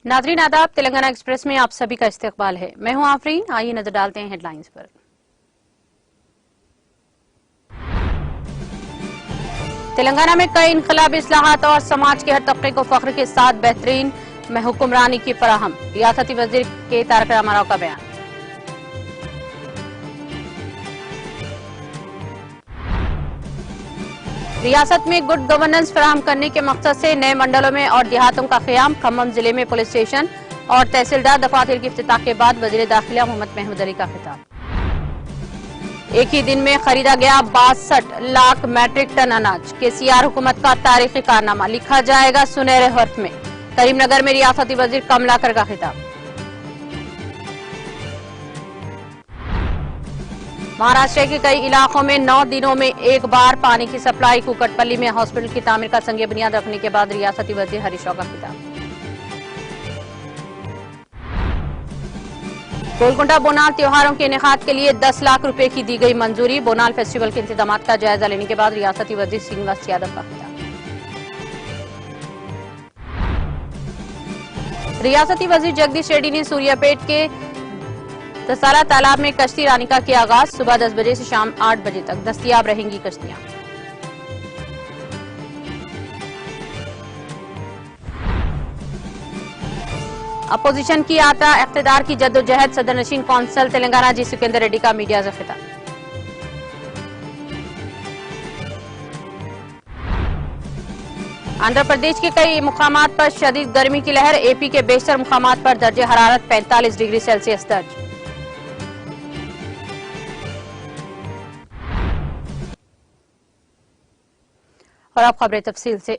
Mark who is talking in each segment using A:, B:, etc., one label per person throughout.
A: नाज़रीन आदाब, तेलंगाना एक्सप्रेस में आप सभी का इस्तकबाल है। मैं हूं आफरीन। आइए नजर डालते हैं हेडलाइंस पर। तेलंगाना में कई इनकलाबी इस्लाहात और समाज के हर तबके को फख्र के साथ बेहतरीन में हुक्मरानी की फराहम। रियासती वजीर के तारक रामाराव का बयान। रियासत में गुड गवर्नेंस फराहम करने के मकसद से नए मंडलों में और देहातों का क़याम। खम्मम जिले में पुलिस स्टेशन और तहसीलदार दफातर की इफ्तिताह के बाद वजीर दाखिला मोहम्मद महमूद अली का खिताब। एक ही दिन में खरीदा गया 62 लाख मैट्रिक टन अनाज। केसीआर हुकूमत का तारीखी कारनामा लिखा जाएगा सुनहरे हर्फ में। करीमनगर में रियासती वजीर कमलाकर का खिताब। महाराष्ट्र के कई इलाकों में 9 दिनों में एक बार पानी की सप्लाई। कुकटपल्ली में हॉस्पिटल की तामीर का संग बुनियाद रखने के बाद रियासती वजीर हरीश राव का खिताब। गोलकुंडा बोनाल त्योहारों के इनेकाद के लिए 10 लाख रुपए की दी गई मंजूरी। बोनाल फेस्टिवल के इंतजाम का जायजा लेने के बाद रियासती वजीर श्रीनिवास यादव का खिताब। रियासती वजीर जगदीश रेड्डी ने सूर्यापेट के तसाला तालाब में कश्ती रानी का किया आगाज। सुबह 10 बजे से शाम 8 बजे तक दस्तयाब रहेंगी कश्तियां। अपोजिशन की आता इख्तिदार की जद्दोजहद। सदर नशीन कौंसल तेलंगाना जी सुकेंद्र रेड्डी का मीडिया से खिताब। आंध्र प्रदेश के कई मुकामात पर शदीद गर्मी की लहर। एपी के बेशतर मुकामात पर दर्जे हरारत 45 डिग्री सेल्सियस दर्ज। और अब खबरें तफसील से।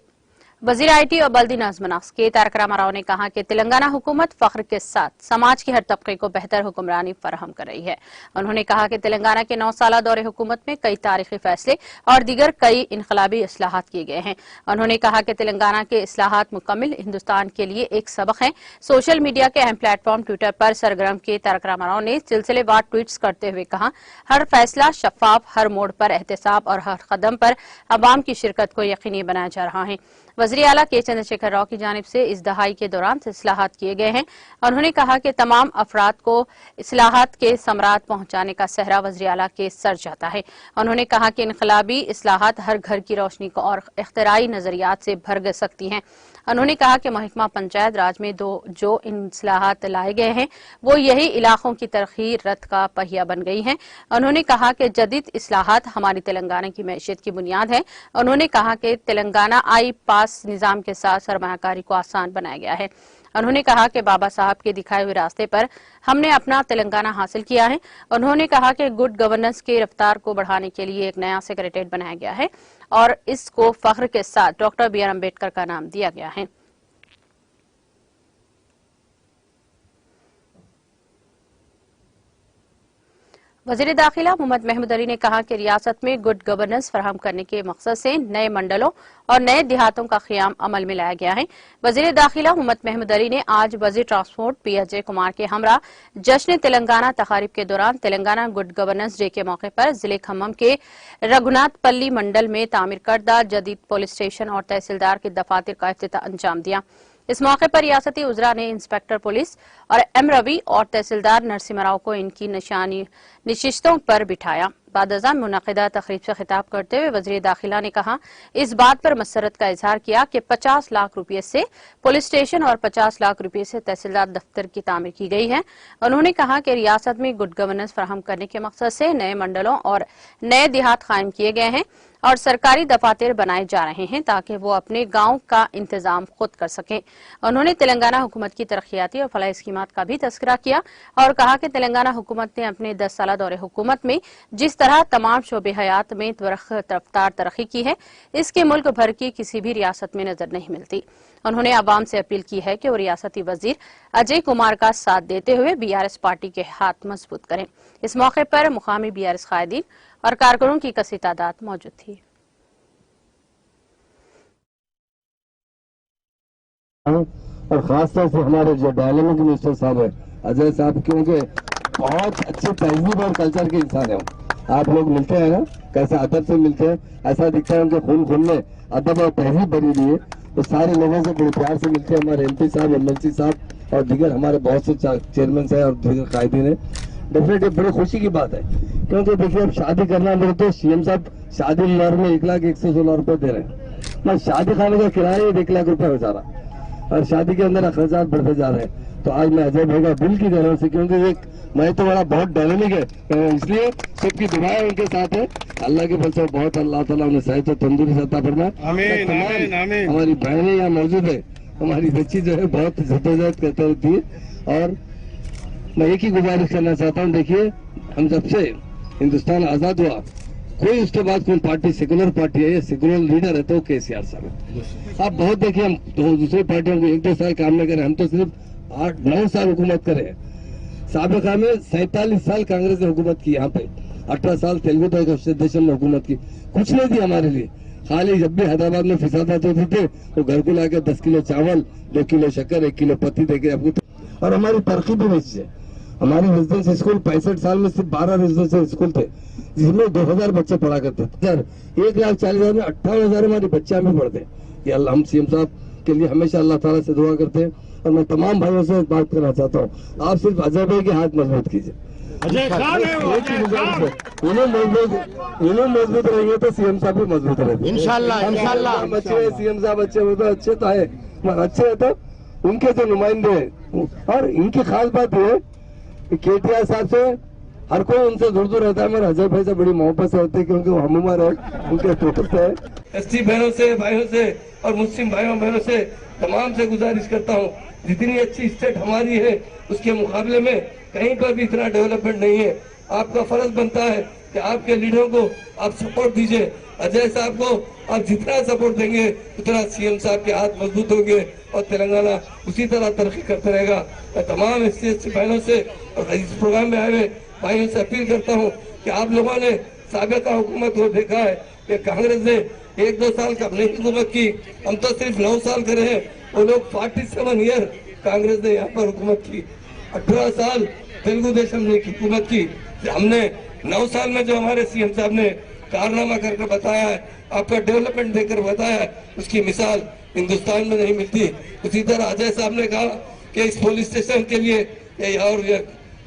A: वजीर आईटी और बल्दी नज़्म के तारक रामाराव ने कहा कि तेलंगाना हुकूमत फख्र के साथ समाज के हर तबके को बेहतर हुक्मरानी फराहम कर रही है। उन्होंने कहा कि तेलंगाना के 9 साला दौरे हुकूमत में कई तारीखी फैसले और दीगर कई इनकलाबी इस्लाहात किए गए हैं। उन्होंने कहा कि तेलंगाना के इस्लाहात मुकम्मिल हिंदुस्तान के लिए एक सबक है। सोशल मीडिया के अहम प्लेटफॉर्म ट्विटर पर सरगर्म के तारक रामाराव ने सिलसिलेवार ट्वीट्स करते हुए कहा, हर फैसला शफाफ, हर मोड़ पर एहतसाब और हर कदम पर अवाम की शिरकत को यकीनी बनाया जा रहा है। वज़ीर आला के चंद्रशेखर राव की जानिब से इस दहाई के दौरान इस्लाहात किए गए हैं। उन्होंने कहा कि तमाम अफराद को इस्लाहात के समरात पहुंचाने का सहरा वज़ीर आला के सर जाता है। उन्होंने कहा कि इनकलाबी इस्लाहात हर घर की रोशनी को और इख्तिराई नजरियात से भर सकती हैं। उन्होंने कहा कि महकमा पंचायत राज में जो इस्लाहात लाए गए हैं वो यही इलाकों की तरक्की रथ का पहिया बन गई हैं। उन्होंने कहा कि जदीद इस्लाहात हमारी तेलंगाना की मैशियत की बुनियाद है। उन्होंने कहा कि तेलंगाना आई पास निजाम के साथ सरमायाकारी को आसान बनाया गया है। उन्होंने कहा कि बाबा साहब के दिखाए हुए रास्ते पर हमने अपना तेलंगाना हासिल किया है। उन्होंने कहा कि गुड गवर्नेंस की रफ्तार को बढ़ाने के लिए एक नया सेक्रेटेरिएट बनाया गया है और इसको फख्र के साथ डॉक्टर बी आर अम्बेडकर का नाम दिया गया है। वज़ीर दाखिला मोहम्मद महमूद अली ने कहा कि रियासत में गुड गवर्नेंस फराहम करने के मकसद से नए मंडलों और नए देहातों का क़याम अमल में लाया गया है। वज़ीर दाखिला मोहम्मद महमूद अली ने आज वज़ीर ट्रांसपोर्ट पी अजय कुमार के हमरा जश्न तेलंगाना तकारीब के दौरान तेलंगाना गुड गवर्नेंस डे के मौके पर जिले खम्मम के रघुनाथपल्ली मंडल में तामीर करदा जदीद पुलिस स्टेशन और तहसीलदार के दफातर का इफ्तिताह अंजाम दिया। इस मौके पर रियासती उजरा ने इंस्पेक्टर पुलिस और एम रवि और तहसीलदार नरसिम्हा को इनकी नशिस्तों पर बिठाया। बादअज़ां मुनक़िदा तक़रीब से खिताब करते हुए वज़ीर दाखिला ने कहा, इस बात पर मसरत का इजहार किया कि 50 लाख रुपये से पुलिस स्टेशन और 50 लाख रुपये से तहसीलदार दफ्तर की तामीर की गई है। उन्होंने कहा कि रियासत में गुड गवर्नेंस फराहम करने के मकसद से नए मंडलों और नए देहात कायम किए गए हैं और सरकारी दफातर बनाए जा रहे हैं ताकि वो अपने गांव का इंतजाम खुद कर सकें। उन्होंने तेलंगाना हुकूमत की तरक्याती और फलाही स्कीमात का भी तस्करा किया और कहा कि तेलंगाना हुकूमत ने अपने 10 साला दौरे हुकूमत में जिस तरह तमाम शोबे हयात में रफ्तार तरक्की की है, इसके मुल्क भर की किसी भी रियासत में नजर नहीं मिलती। उन्होंने आवाम से अपील की है कि वो रियासती वजीर अजय कुमार का साथ देते हुए BRS पार्टी के हाथ मजबूत करें। इस मौके पर मुकामी BRS कायदीन और कारकुनों की कसी तादाद मौजूद थी।
B: और खासतौर से हमारे जो डेवलपमेंट मिनिस्टर साहब है अजय साहब, क्योंकि बहुत अच्छे तहजीब और कल्चर के इंसान है। आप लोग मिलते हैं ना, कैसे अदब से मिलते हैं, ऐसा दिखता है उनके खून में अदब और तहजीब भरी हुई है। तो सारे लोगों से बड़े प्यार से मिलते हैं। हमारे MP साहब, MLC साहब और दीगर हमारे बहुत से चेयरमैन है और दीगर कायदीन है। डेफिनेटली बड़ी खुशी की बात है, क्योंकि देखिए अब शादी करना मेरे तो सीएम साहब शादी उम्र में 1,116 रुपए दे रहे हैं। मैं शादी खाने का किराया ही 1 लाख रुपए हो जा रहा और शादी के अंदर अखराजात बढ़ते जा रहे हैं। तो आज मैं अजय भाई का दिल की तरह से, क्योंकि एक मैं तो बड़ा बहुत डायनेमिक है, इसलिए सबकी दुआएं उनके साथ है। अल्लाह के बल से बहुत अल्लाह ताला उन्हें सेहत और तंदुरुस्ती अता फरमाए। हमारी बहनें यहाँ मौजूद है, हमारी बच्ची जो है बहुत जद्दोजहद करते रहती है। और मैं एक ही गुजारिश करना चाहता हूँ, देखिए हम जब से हिंदुस्तान आजाद हुआ कोई उसके बाद कोई पार्टी सेकुलर पार्टी है, सेकुलर लीडर है तो केसीआर साहब है। आप बहुत देखिए हम दूसरी पार्टियों को 1-2 साल काम नहीं करें, हम तो सिर्फ 8-9 साल हुकूमत करे। साबिका में 47 साल कांग्रेस ने हुकूमत की, यहाँ पे 18 साल तेलुगु देशम ने हुकूमत की, कुछ नहीं दी हमारे लिए। खाली जब भी हैदराबाद में फिसादात होते थे वो घर को लाकर 10 किलो चावल, 2 किलो शक्कर, 1 किलो पत्ती देके आपको। और हमारी तरक्की भी नहीं है। हमारी रेजिडेंस स्कूल 65 साल में सिर्फ 12 रेजिडेंस स्कूल थे, जिसमें 2000 बच्चे पढ़ा करते थे। 1,40,000 में 58,000 हमारी बच्चे में पढ़ते। ये अल्लाह हम सीएम साहब के लिए हमेशा अल्लाह ताला से दुआ करते हैं। और मैं तमाम भाइयों से बात करना चाहता हूँ, आप सिर्फ अजय भाई के हाथ मजबूत कीजिए। इन्हें मजबूत रहेंगे तो सीएम साहब भी मजबूत रहेंगे इंशाल्लाह। बच्चे सीएम साहब अच्छे तो है, मगर अच्छे है तो उनके जो नुमाइंदे हैं। और इनकी खास बात ये है कि केटीआर साहब से हर कोई उनसे दूर दूर रहता है, मगर अजय भाई से बड़ी मोहब्बत से होती है, क्योंकि वो हम उम्र है, उनके दोस्त है। एसटी बहनों से, भाइयों से और मुस्लिम भाइयों बहनों से तमाम से गुजारिश करता हूँ, जितनी अच्छी स्टेट हमारी है उसके मुकाबले में कहीं पर भी इतना डेवलपमेंट नहीं है। आपका फर्ज बनता है कि आपके लीडरों को आप सपोर्ट दीजिए। अजय साहब को आप जितना सपोर्ट देंगे उतना सीएम साहब के हाथ मजबूत होंगे और तेलंगाना उसी तरह तरक्की करता रहेगा। मैं तमाम एससी बहनों से और इस प्रोग्राम में आए हुए भाइयों से अपील करता हूँ कि आप लोगों ने साबिका हुकूमत को देखा है कि कांग्रेस ने 1-2 साल का नहीं हुकूमत की, हम तो सिर्फ 9 साल करे हैं। वो लोग 47 ईयर कांग्रेस ने यहाँ पर हुकूमत की, 18 साल तेलुगु देशम ने हुकूमत की। हमने 9 साल में जो हमारे सीएम साहब ने कारनामा करके बताया है, आपका डेवलपमेंट देकर बताया है, उसकी मिसाल हिंदुस्तान में नहीं मिलती। उसी तरह अजय साहब ने कहा कि इस पुलिस स्टेशन के लिए और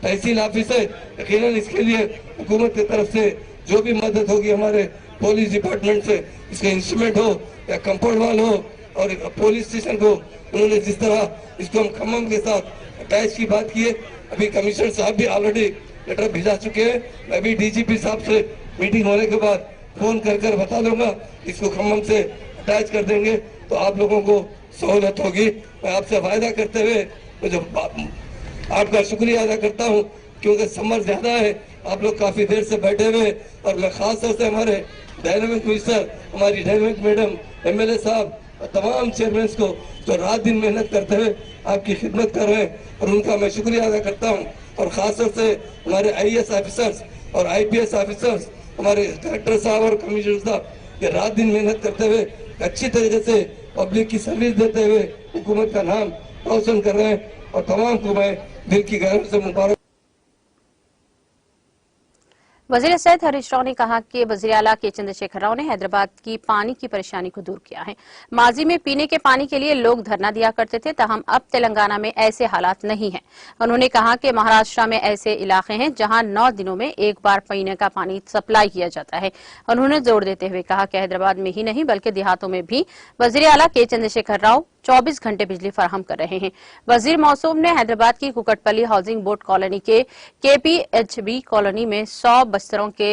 B: तहसील ऑफिस है, यकीनन इसके लिए हुकूमत की तरफ से जो भी मदद होगी हमारे पुलिस डिपार्टमेंट से, इसके इंस्ट्रूमेंट हो या कंपाउंड वाल हो, और पुलिस स्टेशन को उन्होंने जिस तरह इसको हम खम्मम के साथ अटैच की बात की है, अभी कमिश्नर साहब भी ऑलरेडी लेटर भिजा चुके हैं। मैं भी डीजीपी साहब से मीटिंग होने के बाद फोन कर बता दूंगा, इसको खम्मम से अटैच कर देंगे तो आप लोगों को सहूलत होगी। मैं आपसे वायदा करते हुए मुझे आपका शुक्रिया अदा करता हूँ, क्योंकि समर ज्यादा है, आप लोग काफी देर से बैठे हुए। और मैं खास तौर से हमारे डायनामिक मिनिस्टर, हमारी डायनामिक मैडम, एमएलए साहब और तमाम चेयरमैन को जो रात दिन मेहनत करते हुए आपकी खिदमत कर रहे हैं, और उनका मैं शुक्रिया अदा करता हूँ। और खास तौर से हमारे आईएएस ऑफिसर्स और आईपीएस ऑफिसर्स, हमारे कलेक्टर साहब और कमिश्नर साहब, ये रात दिन मेहनत करते हुए अच्छी तरीके से पब्लिक की सर्विस देते हुए हुकूमत का नाम रोशन कर रहे हैं। और तमाम को मैं दिल की गहराई से मुबारक।
A: वजीर सेहत हरीश राव ने कहा कि वजीर आला के चंद्रशेखर राव ने हैदराबाद की पानी की परेशानी को दूर किया है। माजी में पीने के पानी के लिए लोग धरना दिया करते थे, ताहम अब तेलंगाना में ऐसे हालात नहीं हैं। उन्होंने कहा कि महाराष्ट्र में ऐसे इलाके हैं जहां 9 दिनों में एक बार पीने का पानी सप्लाई किया जाता है। उन्होंने जोर देते हुए कहा कि हैदराबाद में ही नहीं बल्कि देहातों में भी वजीर आला के चंद्रशेखर राव 24 घंटे बिजली फराहम कर रहे हैं। वजीर मौसूम ने हैदराबाद की कुकटपल्ली हाउसिंग बोर्ड कॉलोनी के केपीएचबी कॉलोनी में 100 बिस्तरों के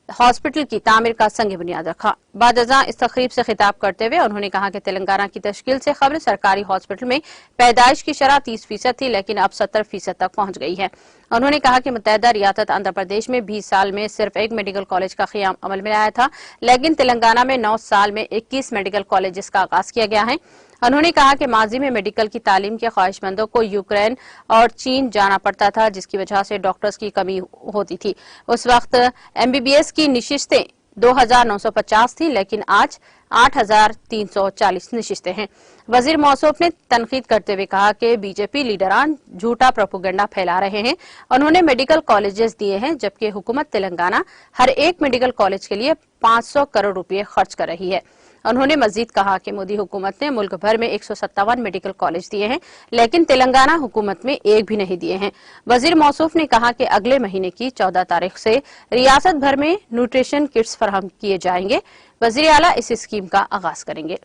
A: हॉस्पिटल की तामीर का संग बुनियाद रखा। बादअज़ां इस तकरीब से खिताब करते हुए उन्होंने कहा कि तेलंगाना की तश्कील से कबल सरकारी हॉस्पिटल में पैदाइश की शरह 30% थी, लेकिन अब 70% तक पहुंच गई है। उन्होंने कहा कि मुत्तहदा रियासत आंध्र प्रदेश में 20 साल में सिर्फ एक मेडिकल कॉलेज का क़याम अमल में आया था, लेकिन तेलंगाना में 9 साल में 21 मेडिकल कॉलेज का आगाज किया गया है। उन्होंने कहा कि माजी में मेडिकल की तालीम के ख्वाहिशमंदों को यूक्रेन और चीन जाना पड़ता था, जिसकी वजह से डॉक्टर्स की कमी होती थी। उस वक्त एमबीबीएस की निशिस्तें 2950 थी, लेकिन आज 8340 निशिस्तें हैं। वजीर मौसूफ ने तनकीद करते हुए कहा कि बीजेपी लीडरान झूठा प्रोपेगेंडा फैला रहे हैं। उन्होंने मेडिकल कॉलेजेस दिए हैं, जबकि हुकूमत तेलंगाना हर एक मेडिकल कॉलेज के लिए 500 करोड़ रुपए खर्च कर रही है। उन्होंने मजीद कहा कि मोदी हुकूमत ने मुल्क भर में 157 मेडिकल कॉलेज दिए हैं, लेकिन तेलंगाना हुकूमत में एक भी नहीं दिए हैं। वजीर मौसूफ ने कहा कि अगले महीने की 14 तारीख से रियासत भर में न्यूट्रिशन किट्स फराहम किए जाएंगे। वजीर आला इस स्कीम का आगाज करेंगे।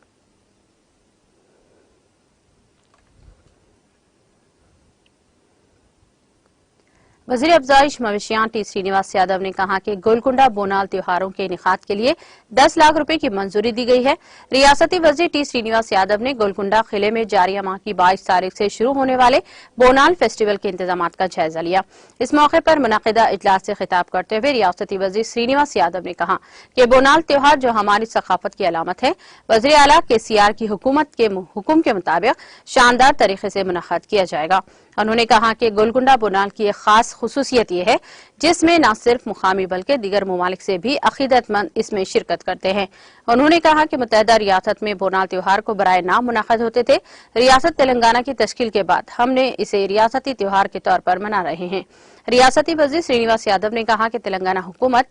A: वजीर अफजाइश मवेशियां टी श्रीनिवास यादव ने कहा कि गोलकुंडा बोनाल त्योहारों के इनेकाद के लिए 10 लाख रुपए की मंजूरी दी गई है। रियासती वजीर टी श्रीनिवास यादव ने गोलकुंडा किले में जारिया माह की 22 तारीख से शुरू होने वाले बोनाल फेस्टिवल के इंतजाम का जायजा लिया। इस मौके पर मुनक़िदा इजलास से खिताब करते हुए रियासती वजीर श्रीनिवास यादव ने कहा कि बोनाल त्योहार जो हमारी सकाफत की अलामत है, वजीर आला KCR की हुकूमत के हुक्म के मुताबिक शानदार तरीके से मुनक़्क़द किया जाएगा। उन्होंने कहा कि गोलकुंडा बोनाल की एक खास खुसूसियत ये है जिसमें न सिर्फ मुकामी बल्कि दीगर ममालिक से भी अकीदतमंद इसमें शिरकत करते हैं। उन्होंने कहा कि मुत्तहिदा रियासत में बोनाल त्योहार को बराए नाम मुनक़्क़द होते थे। रियासत तेलंगाना की तश्कील के बाद हमने इसे रियासती त्योहार के तौर पर मना रहे हैं। रियासती वजीर श्रीनिवास यादव ने कहा कि तेलंगाना हुकूमत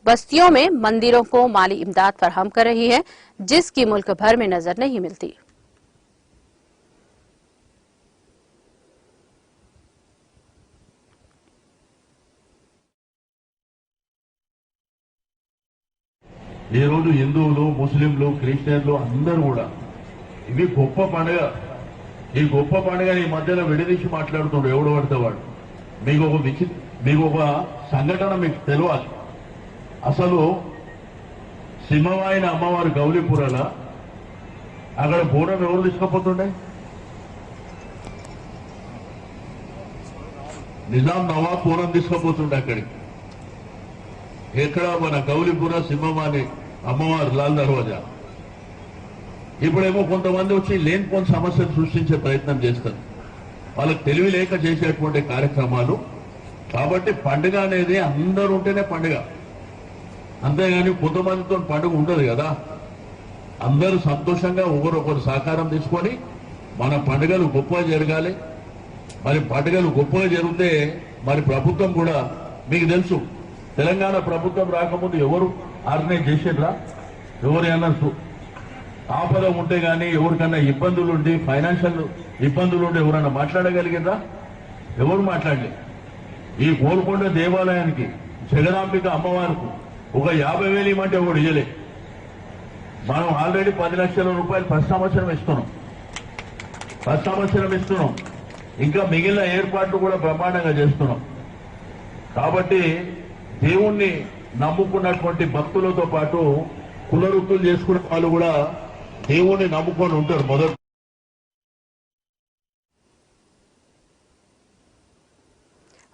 A: बस्तियों में मंदिरों को माली इमदाद फराहम कर रही है, जिसकी मुल्क भर में नजर नहीं मिलती।
C: ఈ రోజు హిందువులు, ముస్లింలు, క్రిస్టియన్లు అందరూ కూడా ఇవి గొప్ప పండుగ. ఈ గొప్ప పండుగని ఈ మధ్యలో విడదీసి మాట్లాడుతుండ్రు ఎవడు పడితే వాడు. మీకు ఒక సంఘటన మీకు తెలియాలి. అసలు సింహవాయిన అమ్మవారు గౌలీపురాల అక్కడ బోనం ఎవరు తీసుకుపోతుండే? నిజాం నవాబ్ బోనం తీసుకుపోతుండే అక్కడికి. ఎక్కడ మన గౌలీపుర సింహవాణి అమ్మవారు లాల్ దర్వాజా. ఇప్పుడేమో కొంతమంది వచ్చి లేనిపోని సమస్యలు సృష్టించే ప్రయత్నం చేస్తారు. వాళ్ళకి తెలివి లేక చేసేటువంటి కార్యక్రమాలు. కాబట్టి పండుగ అనేది అందరూ ఉంటేనే పండుగ, అంతేగాని కొంతమందితో పండుగ ఉండదు కదా. అందరూ సంతోషంగా ఒకరొకరు సహకారం తీసుకొని మన పండుగలు గొప్పగా జరగాలి. మరి పండుగలు గొప్పగా జరిగితే మరి ప్రభుత్వం కూడా మీకు తెలుసు, తెలంగాణ ప్రభుత్వం రాకముందు ఎవరు ఆర్గనైజ్ చేసేట్లా? ఎవరైనా ఆపద ఉంటే గానీ ఎవరికన్నా ఇబ్బందులుండి ఫైనాన్షియల్ ఇబ్బందులుండి ఎవరన్నా మాట్లాడగలిగిరా? ఎవరు మాట్లాడలేదు. ఈ గోల్కొండ దేవాలయానికి జగదాంబిక అమ్మవారికి ఒక 50,000 ఇవ్వమంటే ఎవరు ఇయ్యలే. మనం ఆల్రెడీ 10 లక్షల రూపాయలు ప్రతి సంవత్సరం ఇస్తున్నాం. ఇంకా మిగిలిన ఏర్పాట్లు కూడా బ్రహ్మాండంగా చేస్తున్నాం. కాబట్టి దేవుణ్ణి నమ్ముకున్నటువంటి భక్తులతో పాటు కుల వృత్తులు చేసుకునే వాళ్ళు కూడా దేవుణ్ణి నమ్ముకొని ఉంటారు. మొదటి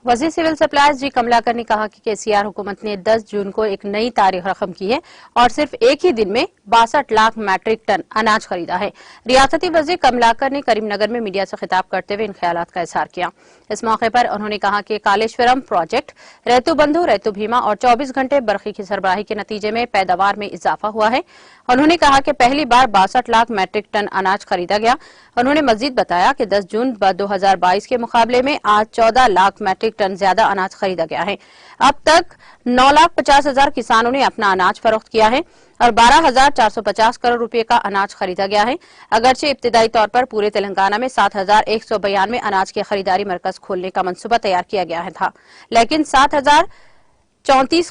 A: वजीर सिविल सप्लाईज जी कमलाकर ने कहा कि KCR हुकूमत ने 10 जून को एक नई तारीख रकम की है और सिर्फ एक ही दिन में 62 लाख मैट्रिक टन अनाज खरीदा है। रियासती वजीर कमलाकर ने करीमनगर में मीडिया से खिताब करते हुए इन ख्यालात का इजहार किया। इस मौके पर उन्होंने कहा कि कालेश्वरम प्रोजेक्ट, रैतु बंधु, रैतु भीमा और 24 घंटे बरखी की सरबराही के नतीजे में पैदावार में इजाफा हुआ है। उन्होंने कहा कि पहली बार 62 लाख मैट्रिक टन अनाज खरीदा गया। उन्होंने मजीद बताया कि 10 जून 2022 के मुकाबले में आज 14 लाख मैट्रिक टन ज्यादा अनाज खरीदा गया है। अब तक 9,50,000 किसानों ने अपना अनाज फरोख्त किया है और 12,450 करोड़ रुपए का अनाज खरीदा गया है। अगरचे इब्तिदाई तौर पर पूरे तेलंगाना में 7,192 अनाज के खरीदारी मरकज खोलने का मंसूबा तैयार किया गया था, लेकिन 7,034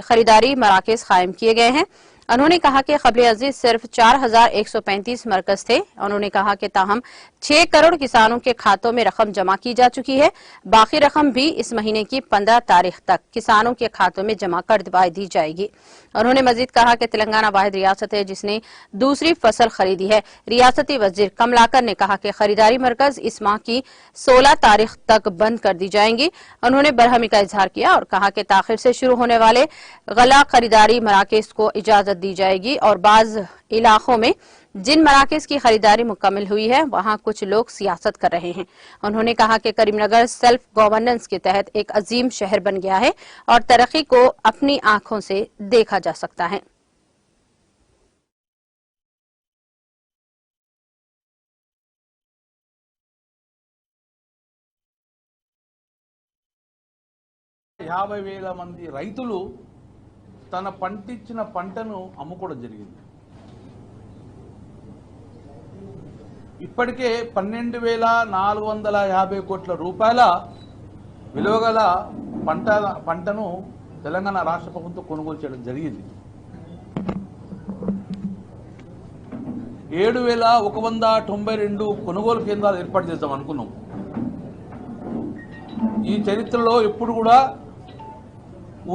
A: खरीदारी मराकज कायम किए गए हैं। उन्होंने कहा कि क़ब्ल अज़ीज़ सिर्फ 4,135 मरकज थे। उन्होंने कहा कि ताहम 6 करोड़ किसानों के खातों में रकम जमा की जा चुकी है। बाकी रकम भी इस महीने की 15 तारीख तक किसानों के खातों में जमा कर दी जाएगी। उन्होंने मजीद कहा कि तेलंगाना वाहिद रियासत है जिसने दूसरी फसल खरीदी है। रियासती वजीर कमलाकर ने कहा कि खरीदारी मरकज इस माह की 16 तारीख तक बंद कर दी जाएंगी। उन्होंने बरहमी का इजहार किया और कहा कि ताखिर से शुरू होने वाले गला खरीदारी मराकज को इजाजत दी जाएगी और बाज इलाकों में जिन मराकज की खरीदारी मुकम्मल हुई है वहां कुछ लोग सियासत कर रहे हैं। उन्होंने कहा कि करीमनगर सेल्फ गवर्नेंस के तहत एक अजीम शहर बन गया है और तरक्की को अपनी आंखों से देखा जा सकता है।
D: యాభై వేల మంది రైతులు తన పండించిన పంటను అమ్ముకోవడం జరిగింది. ఇప్పటికే 12,450 కోట్ల రూపాయల విలువగల పంటను తెలంగాణ రాష్ట్ర ప్రభుత్వం కొనుగోలు చేయడం జరిగింది. 7,192 కొనుగోలు కేంద్రాలు ఏర్పాటు చేద్దాం అనుకున్నాం. ఈ చరిత్రలో ఎప్పుడు కూడా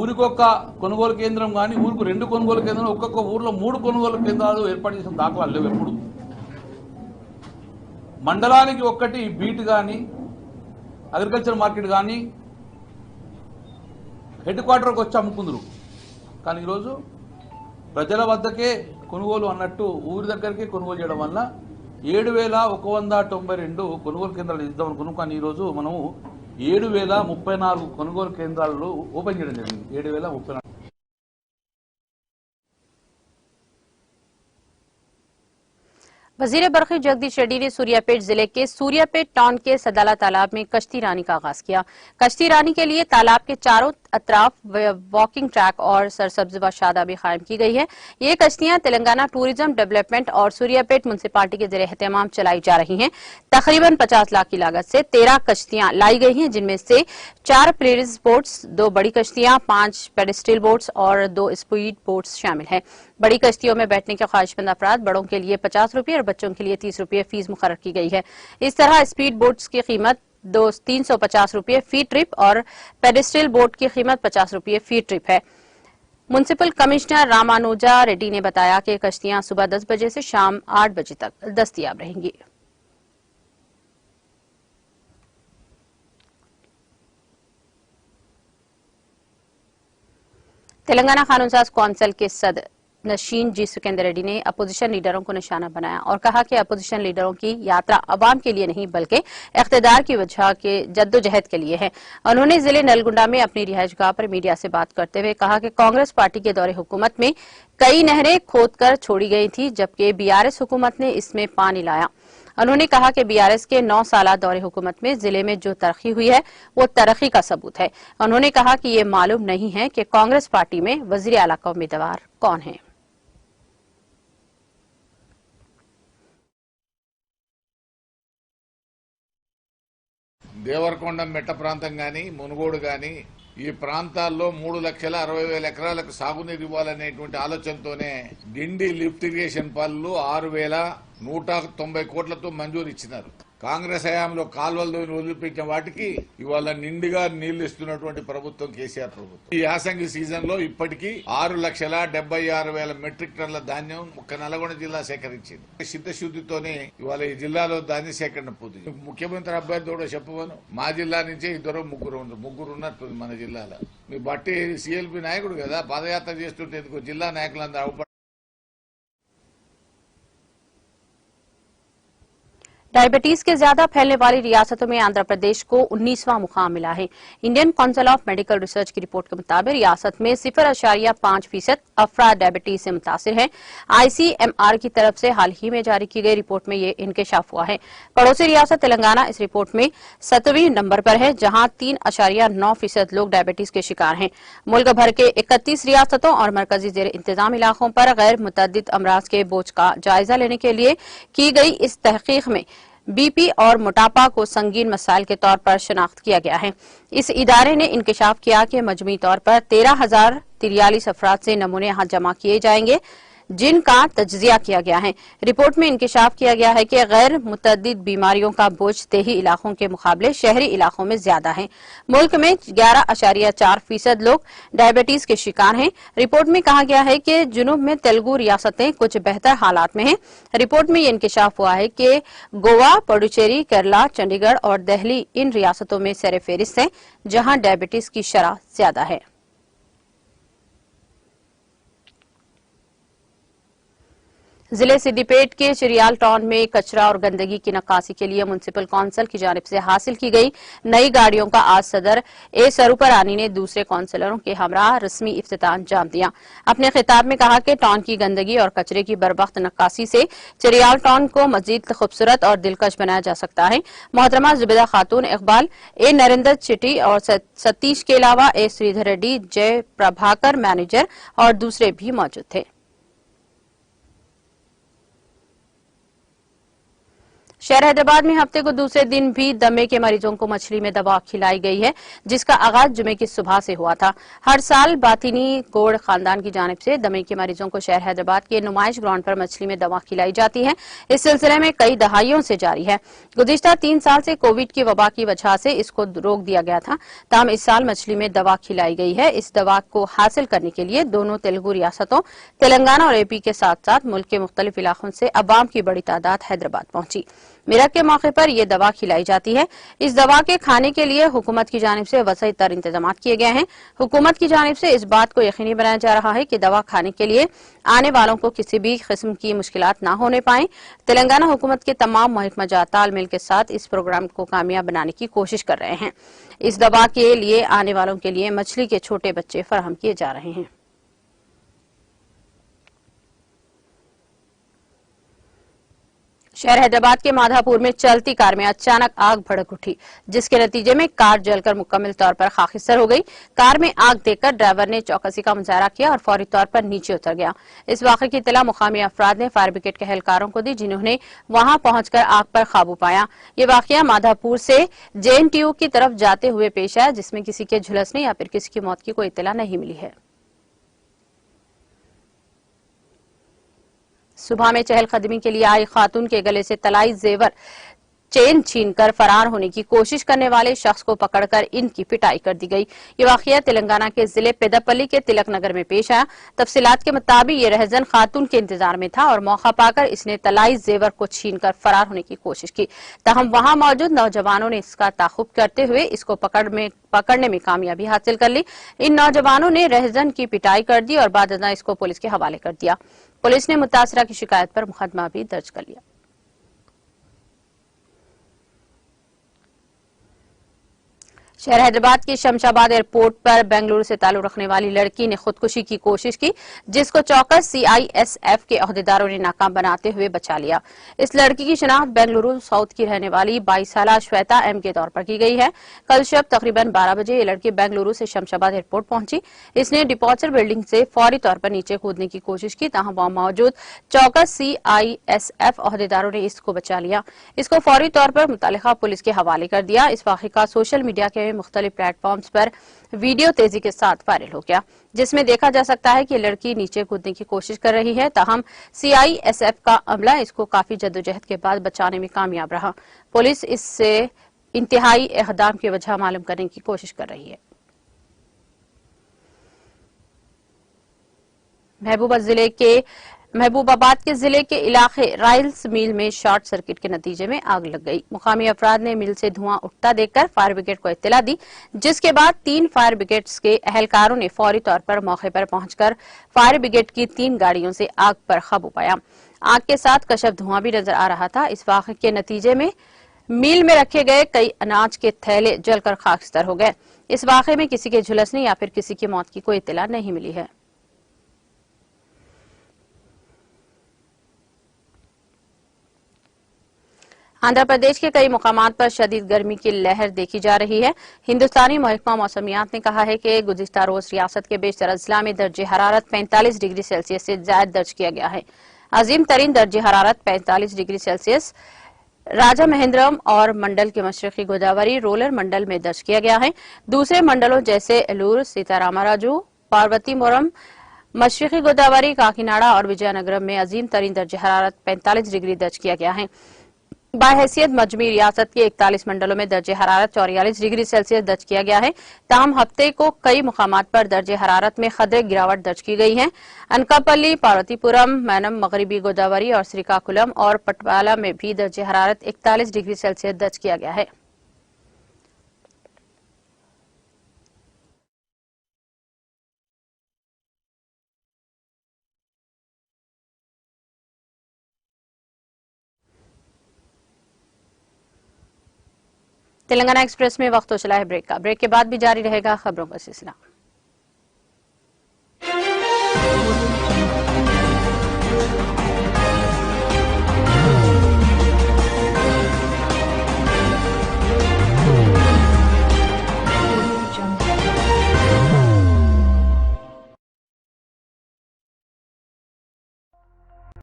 D: ఊరికొక కొనుగోలు కేంద్రం కానీ, ఊరికి 2 కొనుగోలు కేంద్రాలు, ఒక్కొక్క ఊర్లో 3 కొనుగోలు కేంద్రాలు ఏర్పాటు చేసిన దాఖలాలు లేవు. ఎప్పుడు మండలానికి ఒక్కటి బీట్ కానీ, అగ్రికల్చర్ మార్కెట్ కానీ హెడ్ క్వార్టర్కి వచ్చి అమ్ముకుందరు. కానీ ఈరోజు ప్రజల వద్దకే కొనుగోలు అన్నట్టు ఊరి దగ్గరికే కొనుగోలు చేయడం వల్ల 7,192 కొనుగోలు కేంద్రాలు ఇద్దాం అనుకున్నాం. కానీ ఈరోజు మనము 7,034 కొనుగోలు కేంద్రాలు ఓపెన్ చేయడం జరిగింది. 7,034.
A: वजीर बरखी जगदीश रेड्डी ने सूर्यापेट जिले के सूर्यापेट टाउन के सदाला तालाब में कश्ती रानी का आगाज किया। कश्ती रानी के लिए तालाब के चारों अतराफ वॉकिंग ट्रैक और सरसब्ज व शादाबी कायम की गई है। ये कश्तियां तेलंगाना टूरिज्म डेवलपमेंट और सूर्यापेट म्युनिसिपालिटी के जेर एहतमाम चलाई जा रही हैं। तकरीबन 50 लाख की लागत से 13 कश्तियां लाई गई हैं, जिनमें से 4 प्लेरिस बोट्स, 2 बड़ी कश्तियां, 5 पेडेस्ट्रियल बोट्स और 2 स्पीड बोट्स शामिल हैं। बड़ी कश्तियों में बैठने के ख्वाहिशमंद अफराद बड़ों के लिए 50 रुपये और बच्चों के लिए 30 रुपये फीस मुकर्रर की गई है। इस तरह स्पीड बोट्स की कीमत 350 रुपये फी ट्रिप और पेडेस्ट्रियल बोट की कीमत 50 रुपये फी ट्रिप है। म्युनिसिपल कमिश्नर रामानुजा रेड्डी ने बताया कि कश्तियां सुबह 10 बजे से शाम 8 बजे तक दस्तयाब रहेंगी। तेलंगाना कानून साज कौंसिल के सदर नशीन जी सुकेंद्र रेड्डी ने अपोजिशन लीडरों को निशाना बनाया और कहा कि अपोजिशन लीडरों की यात्रा अवाम के लिए नहीं बल्कि इख्तिदार की वजह के जद्दोजहद के लिए है। उन्होंने जिले नलगुंडा में अपनी रिहाइशगाह पर मीडिया से बात करते हुए कहा कि कांग्रेस पार्टी के दौरे हुकूमत में कई नहरें खोदकर छोड़ी गई थी, जबकि बीआरएस हुकूमत ने इसमें पानी लाया। उन्होंने कहा कि बीआरएस के 9 साला दौरे हुकूमत में जिले में जो तरक्की हुई है वो तरक्की का सबूत है। उन्होंने कहा कि ये मालूम नहीं है कि कांग्रेस पार्टी में वजीर आला का उम्मीदवार कौन है।
E: దేవరకొండ మెట్ట ప్రాంతం గాని, మునుగోడు గాని ఈ ప్రాంతాల్లో 3,60,000 ఎకరాలకు సాగునీరు ఇవ్వాలనేటువంటి ఆలోచనతోనే డిండి లిఫ్ట్ ఇరిగేషన్ పనులు 6,190 కోట్లతో మంజూరు ఇచ్చినారు. కాంగ్రెస్ హయాంలో కాల్వలు వదిలిపెట్టిన వాటికి ఇవాళ నిండుగా నీళ్లు ఇస్తున్నటువంటి ప్రభుత్వం కేసీఆర్ ప్రభుత్వం. ఈ యాసంగి సీజన్ లో ఇప్పటికీ 6,76,000 మెట్రిక్ టన్నుల ధాన్యం ఒక్క నల్గొండ జిల్లా సేకరించింది. సిద్ధశుద్ధితోనే ఇవాళ ఈ జిల్లాలో ధాన్య సేకరణ పూర్తి. ముఖ్యమంత్రి అభ్యర్థి కూడా చెప్పవను, మా జిల్లా నుంచే ఇద్దరు ముగ్గురు ఉన్నట్టుంది మన జిల్లాలో. మీ బట్టి సిఎల్పి నాయకుడు కదా, పాదయాత్ర చేస్తుంటే ఎందుకు జిల్లా నాయకులందరూ అవపడ.
A: डायबिटीज के ज्यादा फैलने वाली रियासतों में आंध्र प्रदेश को 19वां मुकाम मिला है। Indian council of medical research की रिपोर्ट के मुताबिक रियासत में 0.5% अफराद डायबिटीज से मुतासिर हैं। ICMR की तरफ से हाल ही में जारी की गई रिपोर्ट में ये इंकशाफ हुआ है। पड़ोसी रियासत तेलंगाना इस रिपोर्ट में 7वें नंबर पर है, जहां 3.9% लोग डायबिटीज के शिकार हैं। मुल्क भर के 31 रियासतों और मरकजी जेर इंतजाम इलाकों पर गैर मुतअद्दिद अमराज के बोझ का जायजा लेने के लिए की गई इस तहकीक में बीपी और मोटापा को संगीन मसाइल के तौर पर शनाख्त किया गया है। इस इदारे ने इंकशाफ किया कि मजमूई तौर पर 13,043 अफराद से नमूने यहाँ जमा किए जाएंगे, जिनका तज्जिया किया गया है। रिपोर्ट में इंकशाफ किया गया है कि गैर मुतअद्दिद बीमारियों का बोझ देही इलाकों के मुकाबले शहरी इलाकों में ज्यादा है। मुल्क में 11.4% लोग डायबिटीज के शिकार हैं। रिपोर्ट में कहा गया है कि जुनूब में तेलुगु रियासतें कुछ बेहतर हालात में हैं। रिपोर्ट में ये इंकशाफ हुआ है कि गोवा, पुडुचेरी, केरला, चंडीगढ़ और दिल्ली इन रियासतों में सर-ए-फेहरिस्त हैं, जहां डायबिटीज की शरह ज्यादा है। जिले सिद्दीपेट के चिरियाल टाउन में कचरा और गंदगी की नक्कासी के लिए म्युनिसिपल काउंसिल की जानिब से हासिल की गई नई गाड़ियों का आज सदर ए सरूपरानी ने दूसरे काउंसिलरों के हमरा रस्मी इफ्तिताह अंजाम दिया। अपने खिताब में कहा कि टाउन की गंदगी और कचरे की बरवक्त नक्कासी से चिरियाल टाउन को मजीद खूबसूरत और दिलकश बनाया जा सकता है। मोहतरमा जुबेदा खातून, इकबाल, ए नरेंद्र चिटी और सतीश के अलावा ए श्रीधर रेड्डी, जय प्रभाकर मैनेजर और दूसरे भी मौजूद थे। शहर हैदराबाद में हफ्ते को दूसरे दिन भी दमे के मरीजों को मछली में दवा खिलाई गई है, जिसका आगाज जुमे की सुबह से हुआ था। हर साल बातिनी गोड़ खानदान की जानिब से दमे के मरीजों को शहर हैदराबाद के नुमाइश ग्राउंड पर मछली में दवा खिलाई जाती है। इस सिलसिले में कई दहाइयों से जारी है। गुज़िश्ता 3 साल से कोविड की वबा की वजह से इसको रोक दिया गया था, ताहम इस साल मछली में दवा खिलाई गई है। इस दवा को हासिल करने के लिए दोनों तेलुगु रियासतों तेलंगाना और एपी के साथ साथ मुल्क के मुख्तलिफ इलाकों से अवाम की बड़ी तादाद हैदराबाद पहुंची। मिरक के मौके पर यह दवा खिलाई जाती है। इस दवा के खाने के लिए हुकूमत की जानिब से वसी तर इंतजाम किए गए हैं। हुकूमत की जानिब से इस बात को यकीनी बनाया जा रहा है कि दवा खाने के लिए आने वालों को किसी भी किस्म की मुश्किलात न होने पाएं। तेलंगाना हुकूमत के तमाम महकमा जात तालमेल के साथ इस प्रोग्राम को कामयाब बनाने की कोशिश कर रहे हैं। इस दवा के लिए आने वालों के लिए मछली के छोटे बच्चे फराहम किए जा रहे हैं। शहर हैदराबाद के माधापुर में चलती कार में अचानक आग भड़क उठी, जिसके नतीजे में कार जलकर मुकम्मल तौर पर खाकिस्तर हो गई। कार में आग देखकर ड्राइवर ने चौकसी का मुजाहरा किया और फौरी तौर पर नीचे उतर गया। इस वाक़े की इत्तला मुकामी अफराद ने फायर ब्रिगेड के एहलकारों को दी, जिन्होंने वहां पहुंचकर आग पर काबू पाया। ये वाकया माधापुर से JNTU की तरफ जाते हुए पेश आया, जिसमें किसी के झुलसने या फिर किसी की मौत की कोई इत्तला नहीं मिली है। सुबह में चहलकदमी के लिए आई खातून के गले से तलाई जेवर चेन छीनकर फरार होने की कोशिश करने वाले शख्स को पकड़कर इनकी पिटाई कर दी गई। ये वाकया तेलंगाना के जिले पेदपल्ली के तिलक नगर में पेश आया। तफसीलात के मुताबिक ये रहजन खातून के इंतजार में था और मौका पाकर इसने तलाई जेवर को छीनकर फरार होने की कोशिश की। ताहम वहां मौजूद नौजवानों ने इसका ताकुब करते हुए इसको पकड़ने में कामयाबी हासिल कर ली। इन नौजवानों ने रहजन की पिटाई कर दी और बाद इसको पुलिस के हवाले कर दिया। पुलिस ने मुतासरा की शिकायत पर मुकदमा भी दर्ज कर लिया। शहर हैदराबाद के शमशाबाद एयरपोर्ट पर बेंगलुरु से ताल्लुक रखने वाली लड़की ने खुदकुशी की कोशिश की, जिसको चौकस CISF के अहदेदारों ने नाकाम बनाते हुए बचा लिया। इस लड़की की शिनाख्त बेंगलुरु साउथ की रहने वाली 22 साला श्वेता M के तौर पर की गई है। कल शब तकरीबन 12 बजे ये लड़की बेंगलुरु से शमशाबाद एयरपोर्ट पहुंची। इसने डिपॉर्चर बिल्डिंग से फौरी तौर पर नीचे कूदने की कोशिश की, ताहम वहां मौजूद चौकस CISF अहदेदारों ने इसको बचा लिया। इसको फौरी तौर पर मुतल्लिका पुलिस के हवाले कर दिया। इस वाक़े का सोशल मीडिया के मुख्तलिफ प्लेटफॉर्म्स पर वीडियो तेजी के साथ वायरल हो गया, जिसमें देखा जा सकता है कि लड़की नीचे कूदने की कोशिश कर रही है। ताहम CISF का अमला इसको काफी जद्दोजहद के बाद बचाने में कामयाब रहा। पुलिस इससे इंतहाई इक़दाम की वजह मालूम करने की कोशिश कर रही है। महबूबाबाद के जिले के इलाके राइल्स मिल में शॉर्ट सर्किट के नतीजे में आग लग गई। मुकामी अफराद ने मिल से धुआं उठता देखकर फायर ब्रिगेड को इत्तला दी, जिसके बाद 3 फायर ब्रिगेड के एहलकारों ने फौरी तौर पर मौके पर पहुंचकर फायर ब्रिगेड की 3 गाड़ियों से आग पर काबू पाया। आग के साथ कशफ धुआं भी नजर आ रहा था। इस वाक़े के नतीजे में मिल में रखे गए कई अनाज के थैले जलकर खाकस्तर हो गए। इस वाक़े में किसी के झुलसने या फिर किसी की मौत की कोई इत्तला नहीं मिली है। आंध्र प्रदेश के कई मुकामात पर शदीद गर्मी की लहर देखी जा रही है। हिंदुस्तानी महकमा मौसमियात ने कहा है कि गुज़िश्ता रोज रियासत के बेशतर अजला में दर्जे हरारत 45 डिग्री सेल्सियस से ज्यादा दर्ज किया गया है। अजीम तरीन दर्जे हरारत 45 डिग्री सेल्सियस राजा महेंद्रम और मंडल के मशरकी गोदावरी रोलर मंडल में दर्ज किया गया है। दूसरे मंडलों जैसे एलूर, सीतारामराजू, पार्वतीपुरम, मशरकी गोदावरी, काकीनाडा और विजयनगरम में अजीम तरीन दर्जे हरारत 45 डिग्री दर्ज किया गया है। बाहैसियत मजमी रियासत के 41 मंडलों में दर्जे हरारत 44 डिग्री सेल्सियस दर्ज किया गया है। ताहम हफ्ते को कई मुकामात पर दर्जे हरारत में खदरे गिरावट दर्ज की गई है। अनकापल्ली, पार्वतीपुरम, मैनम, मगरबी गोदावरी और श्रीकाकुलम और पटवाला में भी दर्जे हरारत 41 डिग्री सेल्सियस दर्ज किया गया है। तेलंगाना एक्सप्रेस में वक्त हो चला है ब्रेक का। ब्रेक के बाद भी जारी रहेगा खबरों का सिलसिला।